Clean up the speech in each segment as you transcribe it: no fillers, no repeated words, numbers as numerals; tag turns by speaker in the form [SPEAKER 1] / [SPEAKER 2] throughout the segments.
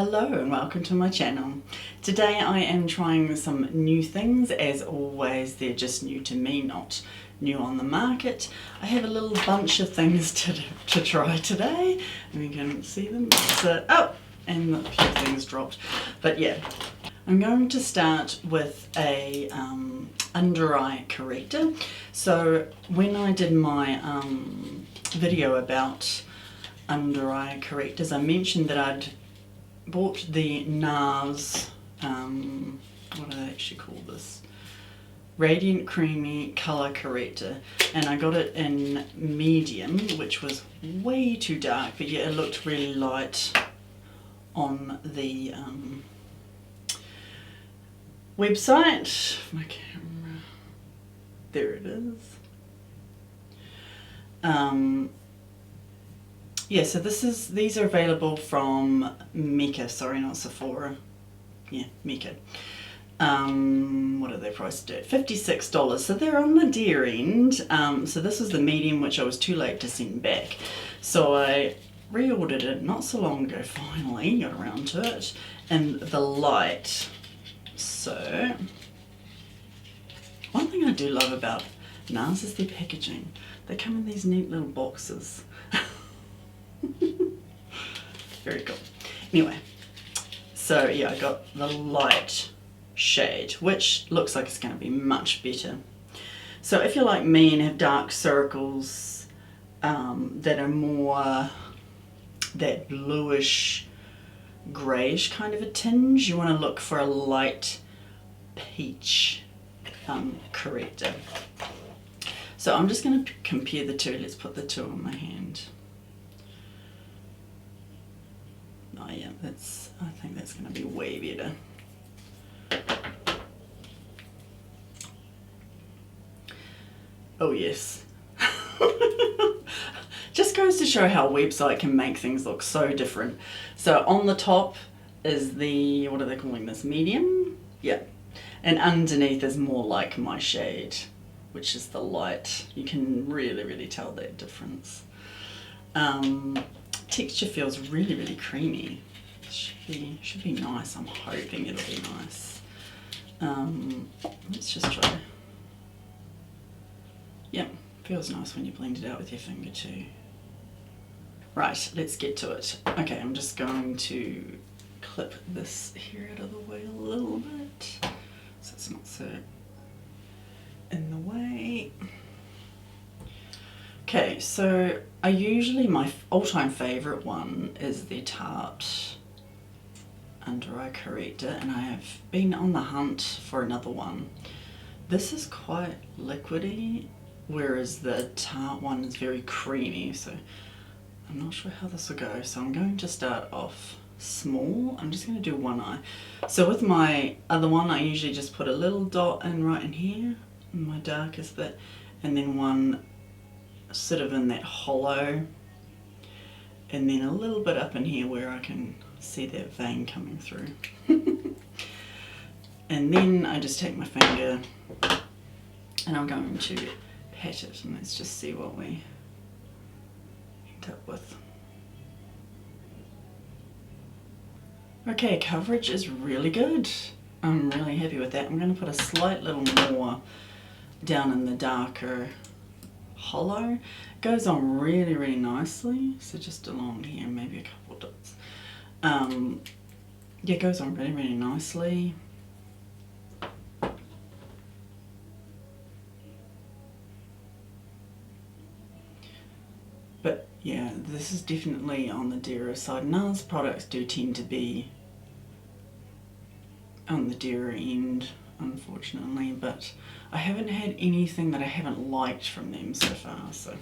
[SPEAKER 1] Hello and welcome to my channel. Today I am trying some new things. As always, they're just new to me, not new on the market. I have a little bunch of things to try today, and you can see them. So, oh, and a few things dropped. But yeah, I'm going to start with a under eye corrector. So when I did my video about under eye correctors, I mentioned that I'd bought the Nars, what do they actually call this? Radiant Creamy Colour Corrector, and I got it in medium, which was way too dark, but yeah, it looked really light on the website. My camera, there it is. Yeah, so these are available from Mecca, sorry, not Sephora. Yeah, Mecca. What are they priced at? $56, so they're on the dear end. So this was the medium, which I was too late to send back. So I reordered it not so long ago, finally got around to it, in the light. So, one thing I do love about Nars is their packaging. They come in these neat little boxes. Very cool. Anyway, so yeah, I got the light shade, which looks like it's going to be much better. So if you're like me and have dark circles that are more that bluish greyish kind of a tinge, you want to look for a light peach corrector. So I'm just going to compare the two. Let's put the two on my hand. Oh yeah, I think that's going to be way better. Oh yes. Just goes to show how a website can make things look so different. So on the top is the, what are they calling this, medium? Yeah. And underneath is more like my shade, which is the light. You can really tell that difference. Texture feels really creamy. Should be nice. I'm hoping it'll be nice. Let's just try. Yeah, feels nice when you blend it out with your finger too. Right, let's get to it. Okay, I'm just going to clip this hair out of the way a little bit so it's not so in the way. Okay, so my all-time favourite one is the Tarte under eye corrector, and I have been on the hunt for another one. This is quite liquidy, whereas the Tarte one is very creamy, so I'm not sure how this will go. So I'm going to start off small. I'm just going to do one eye. So with my other one, I usually just put a little dot in right in here, in my darkest bit, and then one sort of in that hollow, and then a little bit up in here where I can see that vein coming through. And then I just take my finger and I'm going to pat it, and let's just see what we end up with. Okay, coverage is really good. I'm really happy with that. I'm going to put a slight little more down in the darker hollow. It goes on really nicely, so just along here, maybe a couple of dots. Yeah, it goes on really nicely. But yeah, this is definitely on the dearer side. Nars products do tend to be on the dearer end, unfortunately, but I haven't had anything that I haven't liked from them so far, so.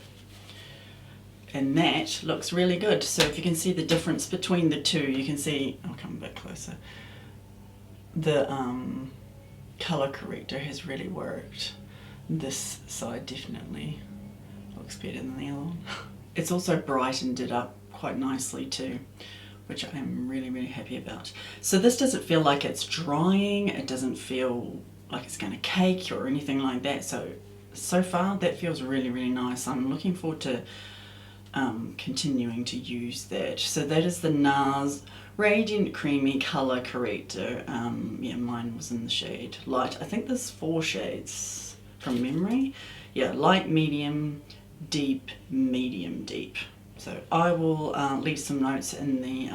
[SPEAKER 1] And that looks really good. So if you can see the difference between the two, you can see, I'll come a bit closer, the colour corrector has really worked. This side definitely looks better than the other one. It's also brightened it up quite nicely too, which I'm really happy about. So this doesn't feel like it's drying, it doesn't feel like it's going to cake or anything like that. So far that feels really nice. I'm looking forward to continuing to use that. So that is the Nars Radiant Creamy Colour Corrector. Yeah, mine was in the shade light. I think there's 4 shades from memory. Yeah, light, medium, deep, medium, deep. So I will leave some notes in the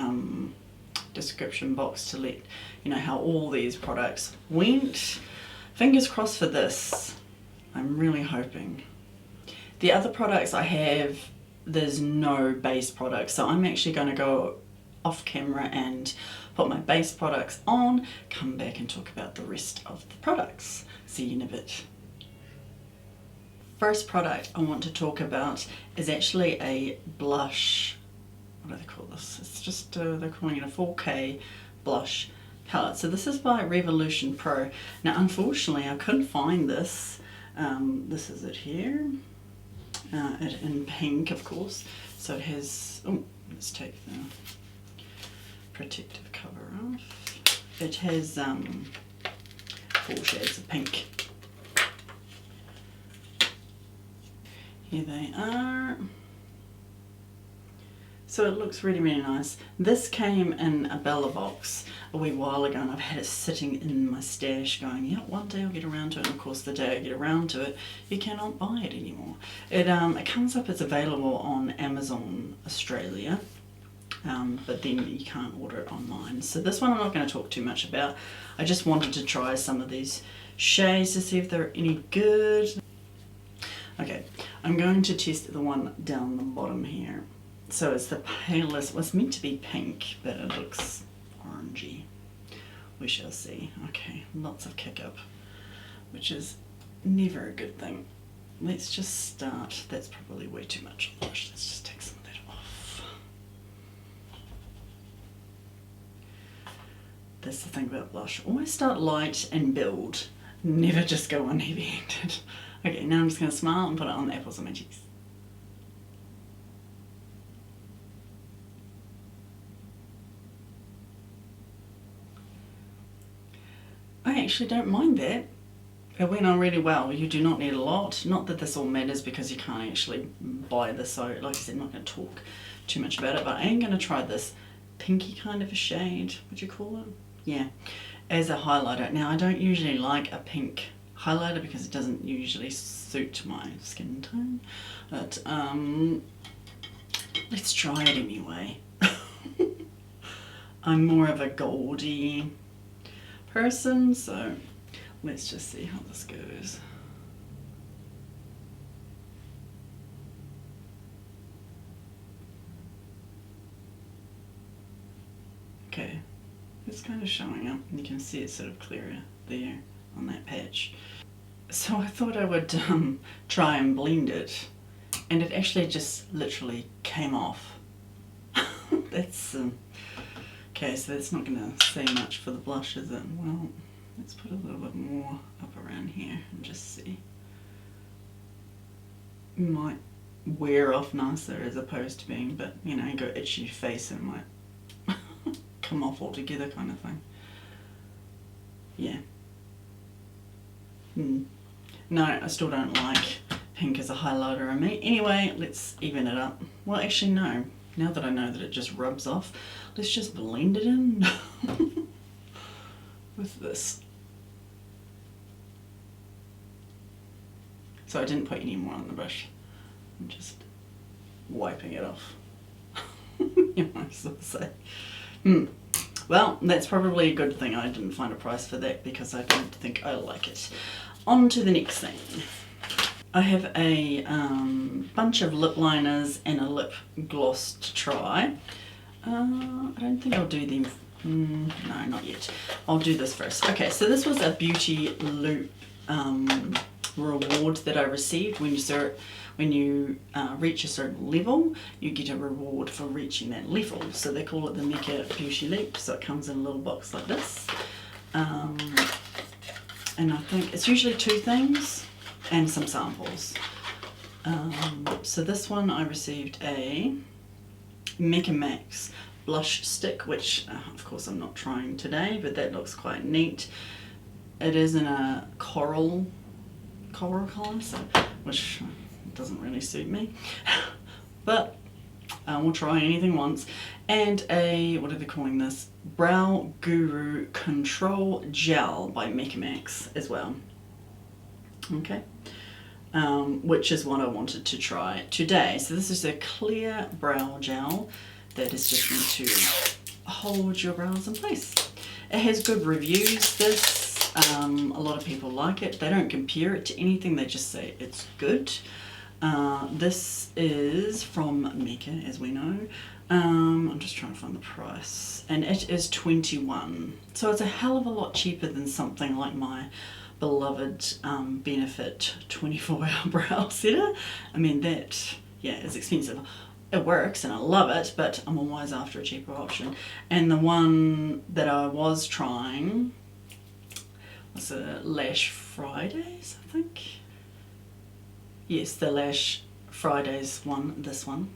[SPEAKER 1] description box to let you know how all these products went. Fingers crossed for this. I'm really hoping. The other products I have, there's no base products, so I'm actually going to go off camera and put my base products on, come back and talk about the rest of the products. See you in a bit. First product I want to talk about is actually a blush. What do they call this? It's just, they're calling it a 4K blush palette. So this is by Revolution Pro. Now unfortunately I couldn't find this. This is it here. It in pink, of course. So it has, oh, let's take the protective cover off. It has 4 shades of pink. Here they are. So it looks really, really nice. This came in a Bella box a wee while ago, and I've had it sitting in my stash going, yeah, one day I'll get around to it. And of course the day I get around to it, you cannot buy it anymore. It comes up, it's available on Amazon Australia, but then you can't order it online. So this one I'm not going to talk too much about. I just wanted to try some of these shades to see if they're any good. Okay, I'm going to test the one down the bottom here. So it's the palest, well, it's meant to be pink, but it looks orangey. We shall see. Okay, lots of kick up, which is never a good thing. Let's just start. That's probably way too much blush. Let's just take some of that off. That's the thing about blush. Always start light and build. Never just go on heavy-handed. Okay, now I'm just going to smile and put it on the apples of my cheeks. I actually don't mind that. It went on really well. You do not need a lot. Not that this all matters because you can't actually buy this, so like I said, I'm not going to talk too much about it, but I am going to try this pinky kind of a shade, would you call it? Yeah, as a highlighter. Now I don't usually like a pink highlighter because it doesn't usually suit my skin tone, but let's try it anyway. I'm more of a goldy person, so let's just see how this goes. Okay, it's kind of showing up and you can see it's sort of clearer there on that patch. So I thought I would try and blend it, and it actually just literally came off. That's okay, so that's not going to say much for the blush, is it? Well, let's put a little bit more up around here and just see. It might wear off nicer as opposed to being, but you know, you got itchy face and it might come off altogether kind of thing. Yeah. No, I still don't like pink as a highlighter on me. Anyway, let's even it up. Well, actually no. Now that I know that it just rubs off, let's just blend it in with this. So I didn't put any more on the brush. I'm just wiping it off. You might sort of say. Well, that's probably a good thing I didn't find a price for that because I don't think I like it. On to the next thing. I have a bunch of lip liners and a lip gloss to try. I don't think I'll do them. No, not yet. I'll do this first. Okay, so this was a beauty loop reward that I received. When you reach a certain level, you get a reward for reaching that level. So they call it the Mecca Beauty Loop. So it comes in a little box like this. And I think it's usually 2 things and some samples. So this one I received a Mecca Max blush stick, which of course I'm not trying today, but that looks quite neat. It is in a coral colour, so, which doesn't really suit me. But We'll try anything once. And a, what are they calling this? Brow Guru Control Gel by Mecca Max as well. Okay. Which is what I wanted to try today. So this is a clear brow gel that is just meant to hold your brows in place. It has good reviews, this. A lot of people like it. They don't compare it to anything, they just say it's good. This is from Mecca, as we know. I'm just trying to find the price. And it is $21. So it's a hell of a lot cheaper than something like my beloved Benefit 24-hour brow setter. I mean, that, yeah, is expensive. It works and I love it, but I'm always after a cheaper option. And the one that I was trying was a Lash Fridays, I think. Yes, the Lash Fridays one, this one.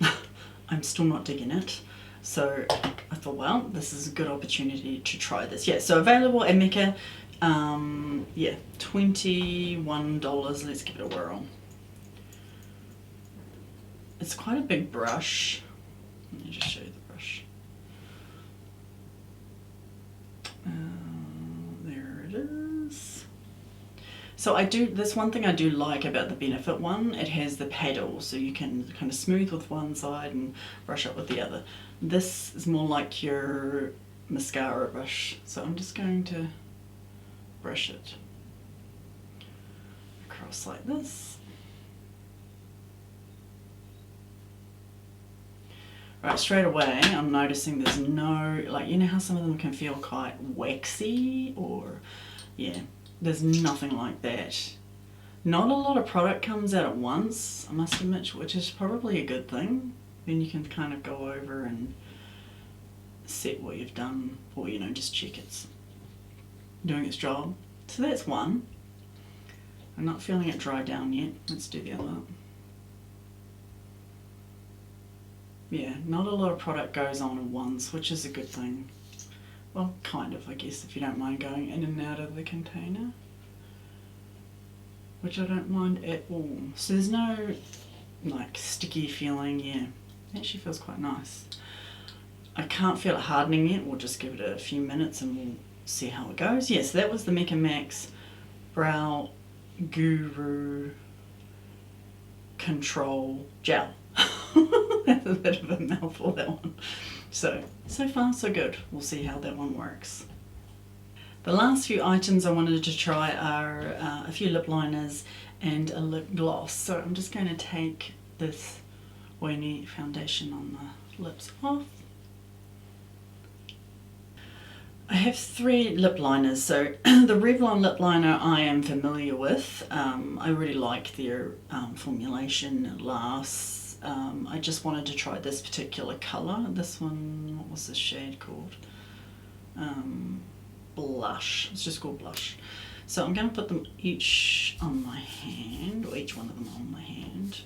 [SPEAKER 1] I'm still not digging it. So I thought, well, this is a good opportunity to try this. Yeah, so available at Mecca. Yeah, $21. Let's give it a whirl. It's quite a big brush. Let me just show you the brush. There it is. So I do, this one thing I do like about the Benefit one, it has the paddle, so you can kind of smooth with one side and brush up with the other. This is more like your mascara brush, so I'm just going to brush it across like this. Right, straight away I'm noticing there's no, like, you know how some of them can feel quite waxy, or, yeah, there's nothing like that. Not a lot of product comes out at once, I must admit, which is probably a good thing. Then you can kind of go over and set what you've done, or, you know, just check it's doing its job. So that's one. I'm not feeling it dry down yet. Let's do the other one. Yeah, not a lot of product goes on at once, which is a good thing. Well, kind of, I guess, if you don't mind going in and out of the container. Which I don't mind at all. So there's no, like, sticky feeling, yeah. It actually feels quite nice. I can't feel it hardening yet. We'll just give it a few minutes and we'll see how it goes. Yes, that was the Mecca Max Brow Guru Control Gel. That's a bit of a mouthful, that one. So far so good. We'll see how that one works. The last few items I wanted to try are a few lip liners and a lip gloss. So I'm just going to take this Wayne foundation on the lips off. I have 3 lip liners. So the Revlon lip liner I am familiar with. I really like their formulation. It lasts. I just wanted to try this particular colour. This one, what was this shade called? Blush. It's just called Blush. So I'm going to put them each on my hand, or each one of them on my hand,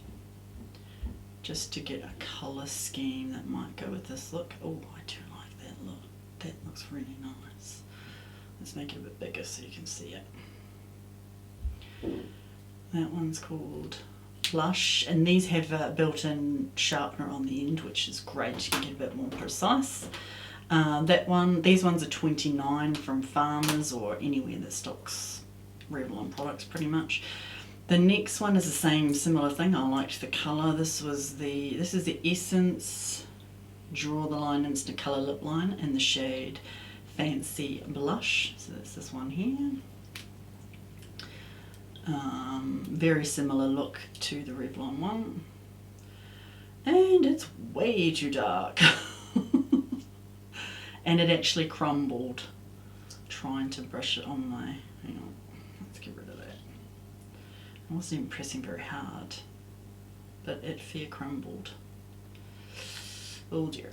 [SPEAKER 1] just to get a colour scheme that might go with this look. Oh, I do like that look. That looks really nice. Let's make it a bit bigger so you can see it. That one's called Blush, and these have a built-in sharpener on the end, which is great. You can get a bit more precise. These ones are $29 from Farmers or anywhere that stocks Revlon products pretty much. The next one is the same similar thing. I liked the colour. This is the Essence Draw the Line Instant Colour Lip Line in the shade Fancy Blush. So that's this one here. Very similar look to the Revlon one. And it's way too dark. And it actually crumbled trying to brush it on my, hang on, let's get rid of that. I wasn't even pressing very hard, but it fair crumbled. Oh dear.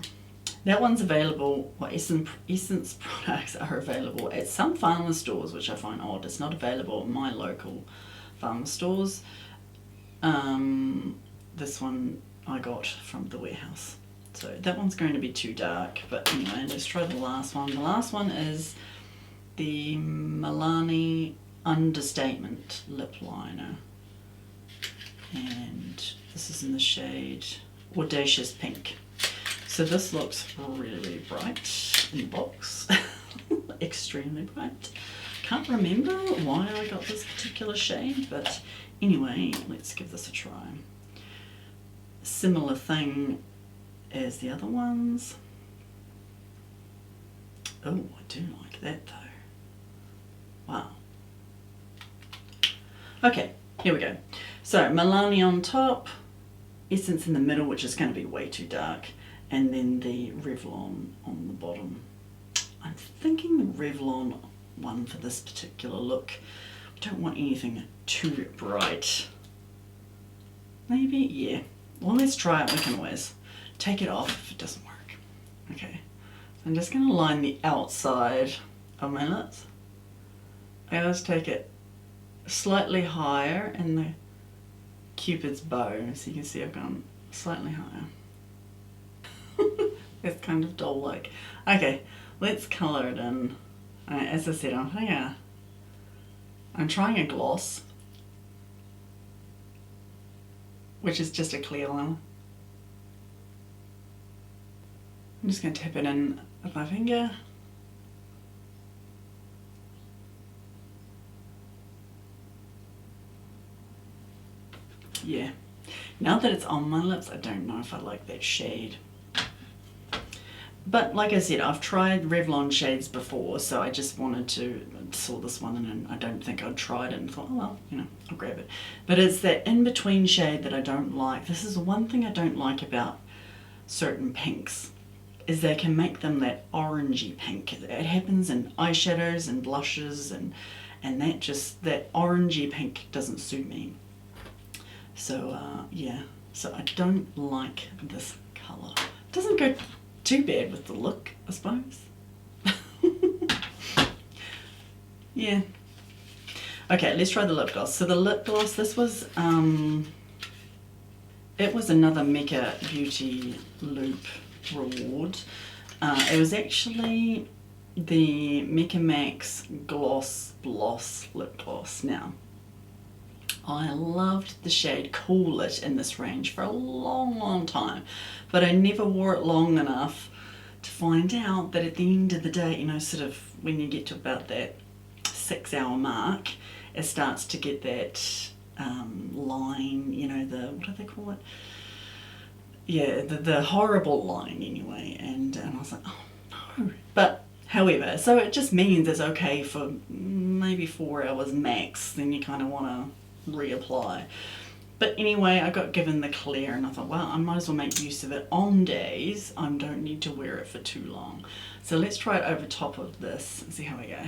[SPEAKER 1] That one's available, well, Essence products are available at some farmer stores, which I find odd. It's not available at my local farmer stores. This one I got from the warehouse. So that one's going to be too dark, but anyway, let's try the last one. The last one is the Milani Understatement Lip Liner. And this is in the shade Audacious Pink. So this looks really, really bright in the box. Extremely bright. Can't remember why I got this particular shade, but anyway, let's give this a try. Similar thing as the other ones. Oh, I do like that though. Wow. Okay, here we go. So Milani on top, Essence in the middle, which is going to be way too dark, and then the Revlon on the bottom. I'm thinking the Revlon one for this particular look. I don't want anything too bright. Maybe, yeah. Well, let's try it. We can always take it off if it doesn't work. Okay, so I'm just going to line the outside of my lips. I always take it slightly higher in the Cupid's bow, so you can see I've gone slightly higher. It's kind of doll-like. Okay, let's colour it in. As I said, I'm trying a gloss, which is just a clear liner. I'm just going to tap it in with my finger. Yeah, now that it's on my lips, I don't know if I like that shade. But like I said, I've tried Revlon shades before, so I just wanted to, saw this one and I don't think I'd tried it and thought, oh well, you know, I'll grab it. But it's that in-between shade that I don't like. This is one thing I don't like about certain pinks, is they can make them that orangey pink. It happens in eyeshadows and blushes and that orangey pink doesn't suit me. So yeah, so I don't like this colour. It doesn't go too bad with the look, I suppose. Yeah. Okay, let's try the lip gloss. So the lip gloss, this was, it was another Mecca Beauty Loop reward. It was actually the Mecca Max Gloss Lip Gloss. Now, I loved the shade Cool It in this range for a long time, but I never wore it long enough to find out that at the end of the day, you know, sort of when you get to about that 6-hour mark, it starts to get that line, you know, the, what do they call it? Yeah, the horrible line anyway, and I was like, oh no. But however, so it just means it's okay for maybe 4 hours max, then you kind of want to reapply. But anyway, I got given the clear and I thought, well, I might as well make use of it on days I don't need to wear it for too long. So let's try it over top of this and see how we go.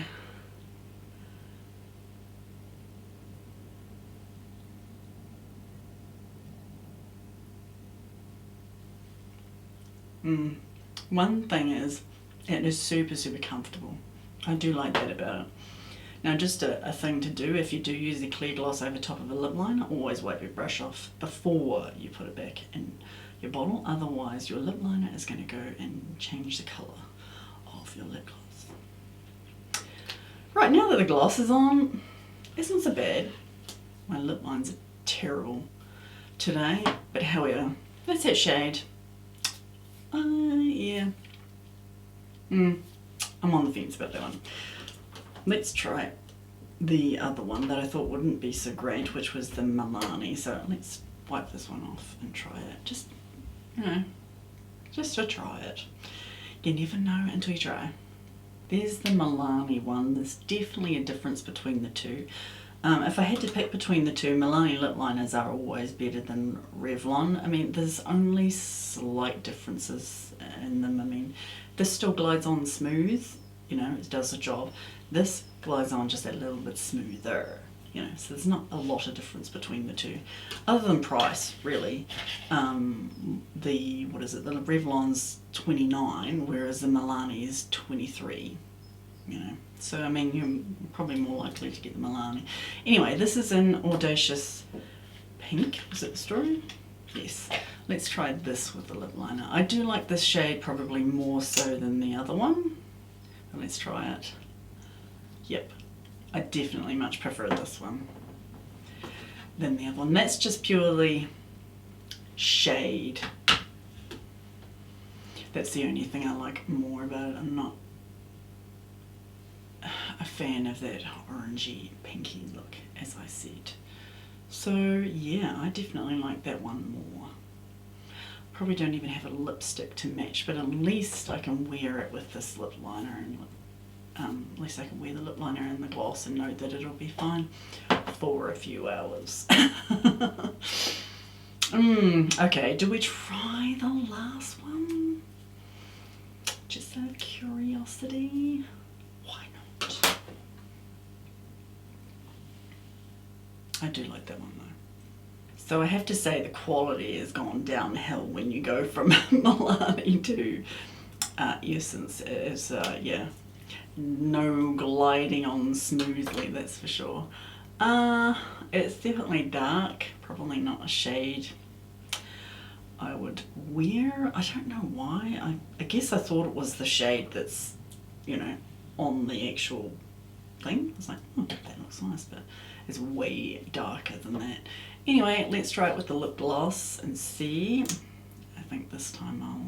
[SPEAKER 1] One thing is, it is super comfortable. I do like that about it. Now just a thing to do, if you do use the clear gloss over top of a lip liner, always wipe your brush off before you put it back in your bottle, otherwise your lip liner is going to go and change the colour of your lip gloss. Right, now that the gloss is on, it's not so bad. My lip lines are terrible today, but however, that's that shade. Yeah. I'm on the fence about that one. Let's try the other one that I thought wouldn't be so great, which was the Milani. So let's wipe this one off and try it. Just, you know, just to try it. You never know until you try. There's the Milani one. There's definitely a difference between the two. If I had to pick between the two, Milani lip liners are always better than Revlon. I mean, there's only slight differences in them. I mean, this still glides on smooth, you know, it does the job. This glides on just a little bit smoother, you know, so there's not a lot of difference between the two, other than price, really. The Revlon's $29, whereas the Milani's $23, you know. So, I mean, you're probably more likely to get the Milani. Anyway, this is in Audacious Pink. Was it the story? Yes. Let's try this with the lip liner. I do like this shade probably more so than the other one. But let's try it. Yep. I definitely much prefer this one than the other one. That's just purely shade. That's the only thing I like more about it. I'm not a fan of that orangey pinky look, as I said. So yeah, I definitely like that one more. Probably don't even have a lipstick to match, but at least I can wear it with this lip liner, and at least I can wear the lip liner and the gloss and know that it'll be fine for a few hours. Okay, do we try the last one? Just out of curiosity. Why not? I do like that one though. So I have to say the quality has gone downhill when you go from Milani to Essence. It is, yeah, no gliding on smoothly, that's for sure. It's definitely dark, probably not a shade I would wear. I don't know why. I guess I thought it was the shade that's, you know, on the actual thing. I was like, oh, that looks nice, but it's way darker than that. Anyway, let's try it with the lip gloss and see. I think this time I'll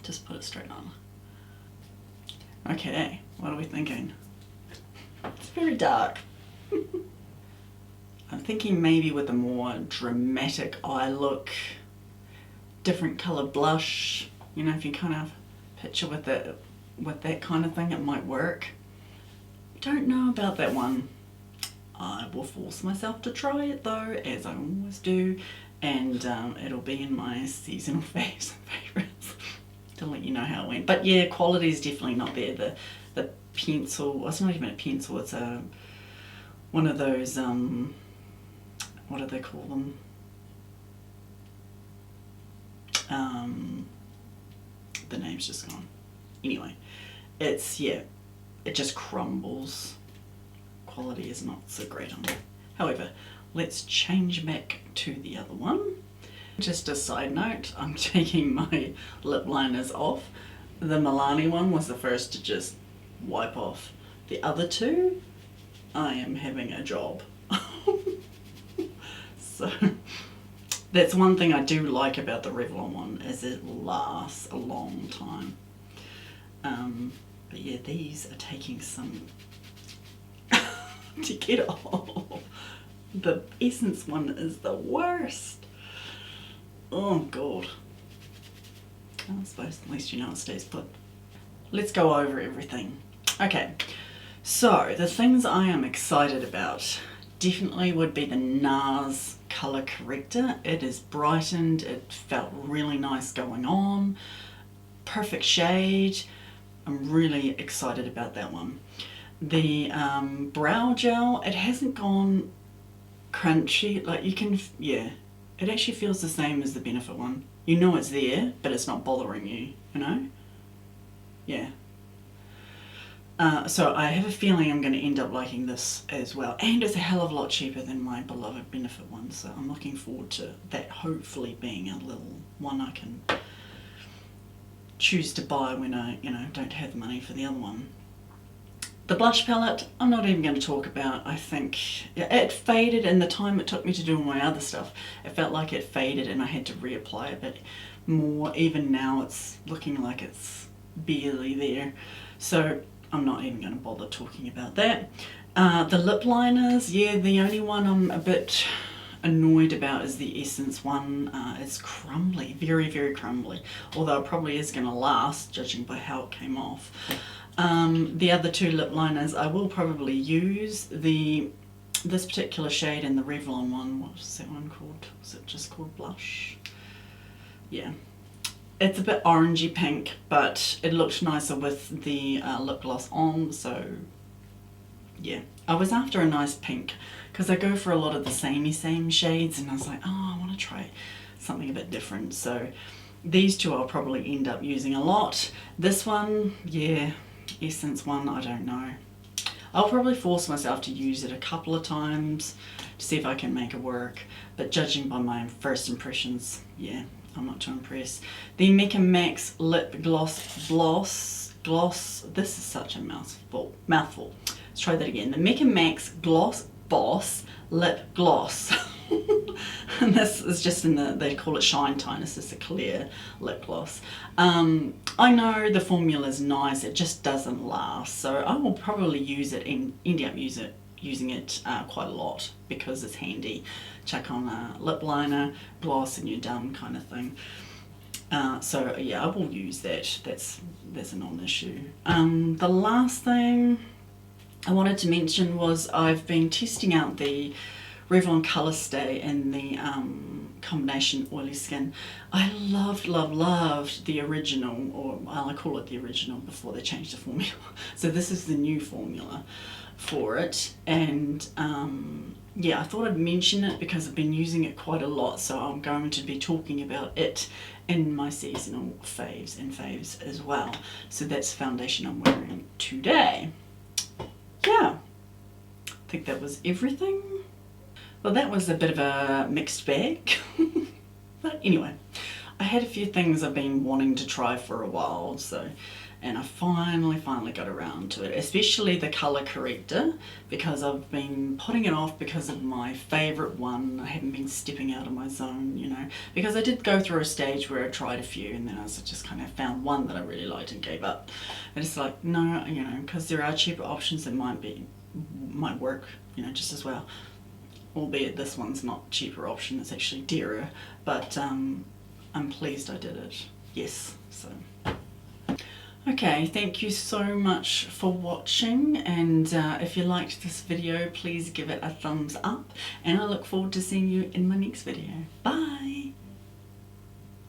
[SPEAKER 1] just put it straight on. Okay, what are we thinking? It's very dark. I'm thinking maybe with a more dramatic eye look, different colour blush, you know, if you kind of picture with that kind of thing, it might work. Don't know about that one. I will force myself to try it though, as I always do, and it'll be in my seasonal favourites to let you know how it went. But yeah, quality is definitely not there. The pencil, well, it's not even a pencil, it's one of those, what do they call them? The name's just gone. Anyway, it's, yeah, it just crumbles. Quality is not so great on it. However, let's change back to the other one. Just a side note, I'm taking my lip liners off. The Milani one was the first to just wipe off. The other two, I am having a job. So that's one thing I do like about the Revlon one, is it lasts a long time. But yeah, these are taking some to get off. The Essence one is the worst. Oh god. I suppose at least you know it stays put. Let's go over everything. Okay, so the things I am excited about definitely would be the Nars colour corrector. It is brightened, it felt really nice going on, perfect shade. I'm really excited about that one. The brow gel, it hasn't gone crunchy, like you can, yeah, it actually feels the same as the Benefit one. You know it's there, but it's not bothering you, you know? Yeah. So I have a feeling I'm going to end up liking this as well, and it's a hell of a lot cheaper than my beloved Benefit one, so I'm looking forward to that hopefully being a little one I can choose to buy when I, you know, don't have the money for the other one. The blush palette, I'm not even going to talk about. I think it faded in the time it took me to do all my other stuff. It felt like it faded and I had to reapply a bit more. Even now it's looking like it's barely there. So I'm not even going to bother talking about that. The lip liners, yeah, the only one I'm a bit annoyed about is the Essence one. It's crumbly, very, very crumbly. Although it probably is going to last, judging by how it came off. The other two lip liners I will probably use. This particular shade in the Revlon one, what was that one called? Was it just called Blush? Yeah. It's a bit orangey pink, but it looked nicer with the lip gloss on, so yeah. I was after a nice pink, because I go for a lot of the same shades, and I was like, oh, I want to try something a bit different. So these two I'll probably end up using a lot. This one, yeah, Essence one, I don't know. I'll probably force myself to use it a couple of times to see if I can make it work, but judging by my first impressions, yeah, I'm not too impressed. The Mecca Max Lip Gloss, this is such a mouthful. Let's try that again. The Mecca Max Boss lip gloss. And this is just in the, they call it Shine Time. This is a clear lip gloss. I know the formula is nice, it just doesn't last, so I will probably use it and end up using it quite a lot because it's handy. Chuck on a lip liner, gloss, and you're done, kind of thing. So yeah, I will use that. That's a non-issue. The last thing I wanted to mention was I've been testing out the Revlon Colorstay in the combination oily skin. I loved the original, or well, I call it the original before they changed the formula. So this is the new formula for it, and yeah, I thought I'd mention it because I've been using it quite a lot, so I'm going to be talking about it in my seasonal faves as well. So that's the foundation I'm wearing today. Yeah, I think that was everything. Well, that was a bit of a mixed bag. But anyway, I had a few things I've been wanting to try for a while, so, and I finally got around to it, especially the colour corrector, because I've been putting it off because of my favourite one. I haven't been stepping out of my zone, you know, because I did go through a stage where I tried a few and then I just kind of found one that I really liked and gave up. And it's like, no, you know, because there are cheaper options that might work, you know, just as well. Albeit this one's not cheaper option, it's actually dearer, but I'm pleased I did it. Yes, so. Okay, thank you so much for watching, and if you liked this video, please give it a thumbs up, and I look forward to seeing you in my next video. Bye!